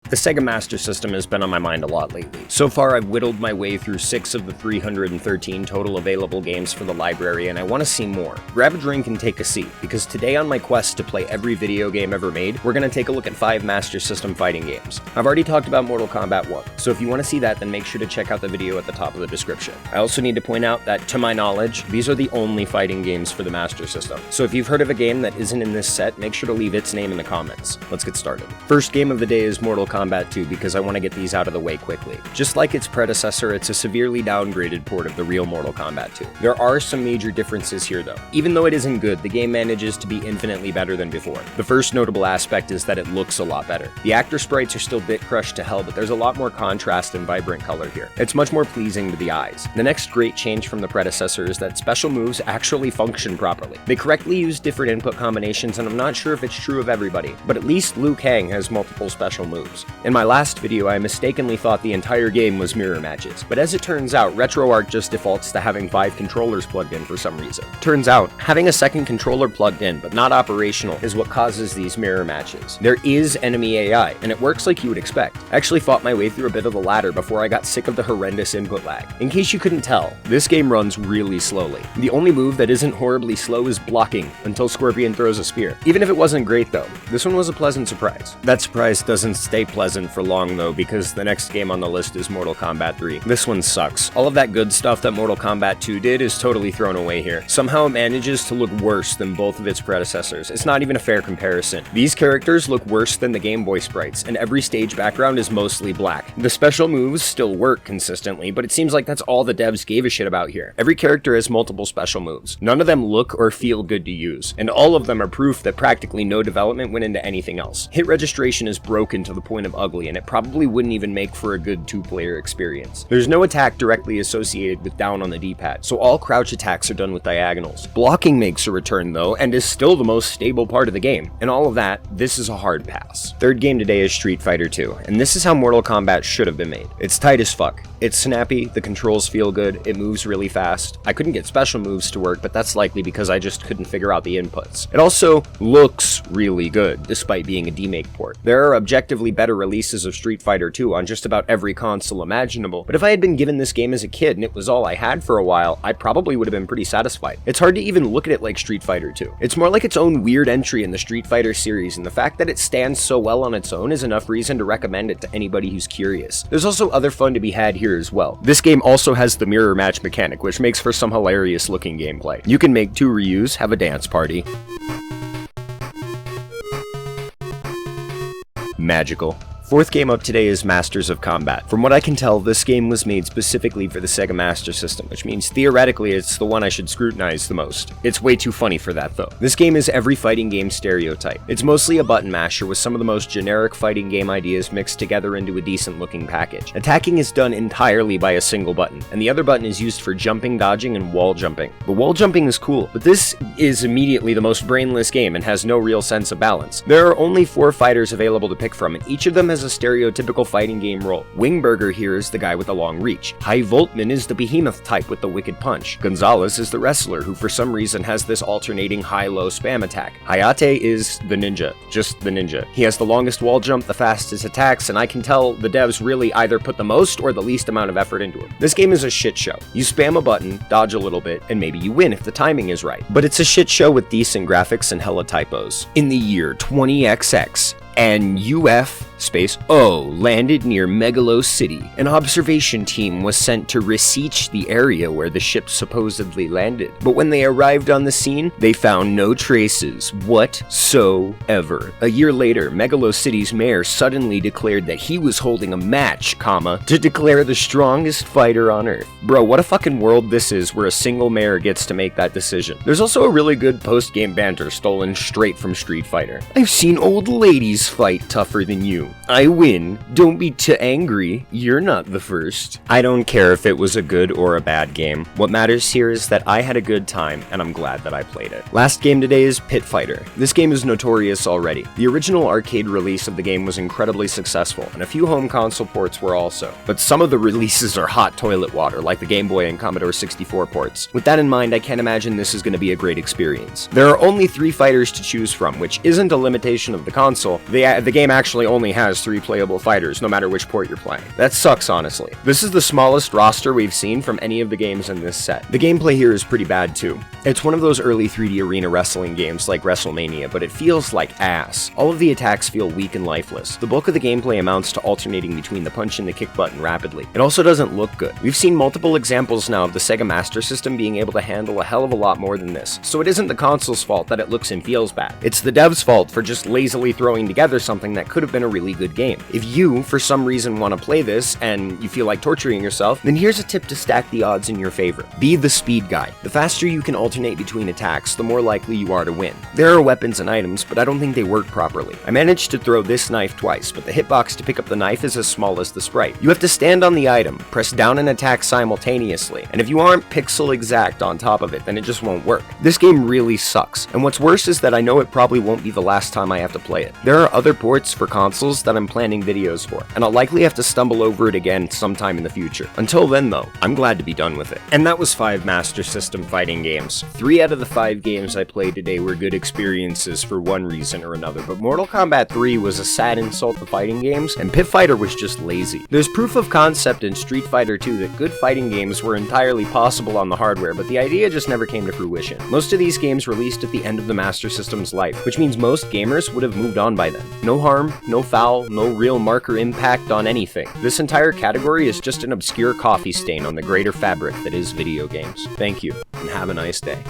The Sega Master System has been on my mind a lot lately. So far, I've whittled my way through 6 of the 313 total available games for the library, and I want to see more. Grab a drink and take a seat, because today on my quest to play every video game ever made, we're going to take a look at 5 Master System fighting games. I've already talked about Mortal Kombat 1, so if you want to see that, then make sure to check out the video at the top of the description. I also need to point out that, to my knowledge, these are the only fighting games for the Master System. So if you've heard of a game that isn't in this set, make sure to leave its name in the comments. Let's get started. First game of the day is Mortal Kombat 2, because I want to get these out of the way quickly. Just like its predecessor, it's a severely downgraded port of the real Mortal Kombat 2. There are some major differences here though. Even though it isn't good, the game manages to be infinitely better than before. The first notable aspect is that it looks a lot better. The actor sprites are still bit crushed to hell, but there's a lot more contrast and vibrant color here. It's much more pleasing to the eyes. The next great change from the predecessor is that special moves actually function properly. They correctly use different input combinations, and I'm not sure if it's true of everybody, but at least Liu Kang has multiple special moves. In my last video, I mistakenly thought the entire game was mirror matches, but as it turns out, RetroArch just defaults to having 5 controllers plugged in for some reason. Turns out, having a second controller plugged in but not operational is what causes these mirror matches. There is enemy AI, and it works like you would expect. I actually fought my way through a bit of the ladder before I got sick of the horrendous input lag. In case you couldn't tell, this game runs really slowly. The only move that isn't horribly slow is blocking, until Scorpion throws a spear. Even if it wasn't great though, this one was a pleasant surprise. That surprise doesn't stay pleasant for long though, because the next game on the list is Mortal Kombat 3. This one sucks. All of that good stuff that Mortal Kombat 2 did is totally thrown away here. Somehow it manages to look worse than both of its predecessors. It's not even a fair comparison. These characters look worse than the Game Boy sprites, and every stage background is mostly black. The special moves still work consistently, but it seems like that's all the devs gave a shit about here. Every character has multiple special moves. None of them look or feel good to use, and all of them are proof that practically no development went into anything else. Hit registration is broken to the point of ugly, and it probably wouldn't even make for a good 2-player experience. There's no attack directly associated with down on the D-pad, so all crouch attacks are done with diagonals. Blocking makes a return though, and is still the most stable part of the game. And all of that, this is a hard pass. Third game today is Street Fighter 2, and this is how Mortal Kombat should have been made. It's tight as fuck. It's snappy, the controls feel good, it moves really fast. I couldn't get special moves to work, but that's likely because I just couldn't figure out the inputs. It also looks really good, despite being a demake port. There are objectively better releases of Street Fighter 2 on just about every console imaginable, but if I had been given this game as a kid and it was all I had for a while, I probably would have been pretty satisfied. It's hard to even look at it like Street Fighter 2. It's more like its own weird entry in the Street Fighter series, and the fact that it stands so well on its own is enough reason to recommend it to anybody who's curious. There's also other fun to be had here as well. This game also has the mirror match mechanic, which makes for some hilarious looking gameplay. You can make 2 Ryus, have a dance party. Magical. Fourth game up today is Masters of Combat. From what I can tell, this game was made specifically for the Sega Master System, which means theoretically it's the one I should scrutinize the most. It's way too funny for that though. This game is every fighting game stereotype. It's mostly a button masher with some of the most generic fighting game ideas mixed together into a decent looking package. Attacking is done entirely by a single button, and the other button is used for jumping, dodging, and wall jumping. The wall jumping is cool, but this is immediately the most brainless game and has no real sense of balance. There are only 4 fighters available to pick from, and each of them has a stereotypical fighting game role. Wingburger here is the guy with the long reach. High Voltman is the behemoth type with the wicked punch. Gonzalez is the wrestler who for some reason has this alternating high-low spam attack. Hayate is the ninja, just the ninja. He has the longest wall jump, the fastest attacks, and I can tell the devs really either put the most or the least amount of effort into it. This game is a shit show. You spam a button, dodge a little bit, and maybe you win if the timing is right. But it's a shit show with decent graphics and hella typos. In the year 20XX, and UF-O landed near Megalo City. An observation team was sent to research the area where the ship supposedly landed. But when they arrived on the scene, they found no traces whatsoever. A year later, Megalo City's mayor suddenly declared that he was holding a match, to declare the strongest fighter on Earth. Bro, what a fucking world this is where a single mayor gets to make that decision. There's also a really good post-game banter stolen straight from Street Fighter. I've seen old ladies fight tougher than you. I win. Don't be too angry. You're not the first. I don't care if it was a good or a bad game. What matters here is that I had a good time, and I'm glad that I played it. Last game today is Pit Fighter. This game is notorious already. The original arcade release of the game was incredibly successful, and a few home console ports were also. But some of the releases are hot toilet water, like the Game Boy and Commodore 64 ports. With that in mind, I can't imagine this is going to be a great experience. There are only 3 fighters to choose from, which isn't a limitation of the console. The game actually only has 3 playable fighters, no matter which port you're playing. That sucks, honestly. This is the smallest roster we've seen from any of the games in this set. The gameplay here is pretty bad too. It's one of those early 3D arena wrestling games like WrestleMania, but it feels like ass. All of the attacks feel weak and lifeless. The bulk of the gameplay amounts to alternating between the punch and the kick button rapidly. It also doesn't look good. We've seen multiple examples now of the Sega Master System being able to handle a hell of a lot more than this, so it isn't the console's fault that it looks and feels bad. It's the devs' fault for just lazily throwing together something that could have been a really good game. If you, for some reason, want to play this and you feel like torturing yourself, then here's a tip to stack the odds in your favor. Be the speed guy. The faster you can alternate between attacks, the more likely you are to win. There are weapons and items, but I don't think they work properly. I managed to throw this knife twice, but the hitbox to pick up the knife is as small as the sprite. You have to stand on the item, press down and attack simultaneously, and if you aren't pixel exact on top of it, then it just won't work. This game really sucks, and what's worse is that I know it probably won't be the last time I have to play it. There are other ports for consoles that I'm planning videos for, and I'll likely have to stumble over it again sometime in the future. Until then though, I'm glad to be done with it. And that was 5 Master System fighting games. 3 out of the 5 games I played today were good experiences for one reason or another, but Mortal Kombat 3 was a sad insult to fighting games, and Pit Fighter was just lazy. There's proof of concept in Street Fighter 2 that good fighting games were entirely possible on the hardware, but the idea just never came to fruition. Most of these games released at the end of the Master System's life, which means most gamers would have moved on by then. No harm, no foul, no real marker impact on anything. This entire category is just an obscure coffee stain on the greater fabric that is video games. Thank you, and have a nice day.